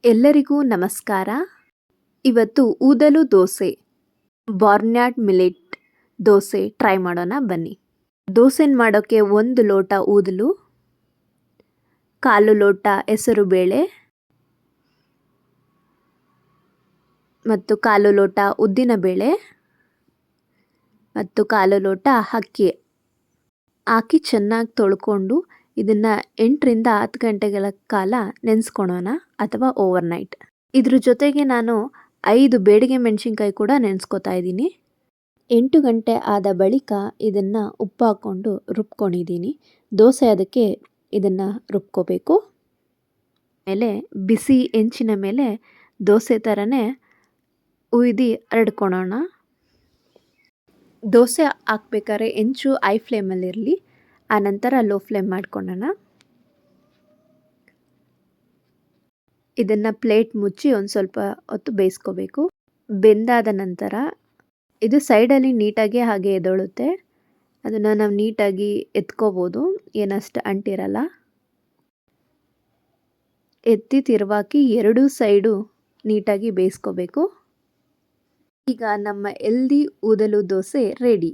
ಎಲ್ಲರಿಗೂ ನಮಸ್ಕಾರ. ಇವತ್ತು ಊದಲು dosa, barnyard millet dosa try ಮಾಡೋಣ ಬನ್ನಿ. ದೋಸೆನ ಮಾಡೋಕ್ಕೆ 1 ಲೋಟ ಊದಲು, 1/4 ಲೋಟ ಹೆಸರುಬೇಳೆ ಮತ್ತು 1/4 ಲೋಟ ಉದ್ದಿನಬೇಳೆ ಮತ್ತು 1/4 ಲೋಟ ಅಕ್ಕಿ ಹಾಕಿ ಚೆನ್ನಾಗಿ ತೊಳ್ಕೊಂಡು ಇದನ್ನು 8 ರಿಂದ 10 ಗಂಟೆಗಳ ಕಾಲ ನೆನೆಸ್ಕೊಳೋಣ ಅಥವಾ ಓವರ್ನೈಟ್. ಇದ್ರ ಜೊತೆಗೆ ನಾನು 5 ಬೇಡಿಗೆ ಮೆಣಸಿನ್ಕಾಯಿ ಕೂಡ ನೆನೆಸ್ಕೊತಾ ಇದ್ದೀನಿ. 8 ಗಂಟೆ ಆದ ಬಳಿಕ ಇದನ್ನು ಉಪ್ಪು ಹಾಕ್ಕೊಂಡು ರುಬ್ಕೊಂಡಿದ್ದೀನಿ. ದೋಸೆ ಅದಕ್ಕೆ ಇದನ್ನು ರುಬ್ಕೋಬೇಕು. ಮೇಲೆ ಬಿಸಿ ಹೆಂಚಿನ ಮೇಲೆ ದೋಸೆ ಥರನೇ ಉಯ್ದು ಹರಡ್ಕೊಳೋಣ. ದೋಸೆ ಹಾಕ್ಬೇಕಾದ್ರೆ ಹೆಂಚು ಹೈ ಫ್ಲೇಮಲ್ಲಿರಲಿ, ಆನಂತರ ಲೋ ಫ್ಲೇಮ್ ಮಾಡ್ಕೊಳ್ಳೋಣ. ಇದನ್ನು ಪ್ಲೇಟ್ ಮುಚ್ಚಿ ಒಂದು ಸ್ವಲ್ಪ ಹೊತ್ತು ಬೇಯಿಸ್ಕೋಬೇಕು. ಬೆಂದಾದ ನಂತರ ಇದು ಸೈಡಲ್ಲಿ ನೀಟಾಗಿ ಹಾಗೆ ಎದ್ದೊಳುತ್ತೆ. ಅದನ್ನು ನಾವು ನೀಟಾಗಿ ಎತ್ಕೋಬೋದು, ಏನಷ್ಟು ಅಂಟಿರಲ್ಲ. ಎತ್ತಿ ತಿರುವಾಕಿ 2 ಸೈಡು ನೀಟಾಗಿ ಬೇಯಿಸ್ಕೋಬೇಕು. ಈಗ ನಮ್ಮ ಹೆಲ್ದಿ ಊದಲು ದೋಸೆ ರೆಡಿ.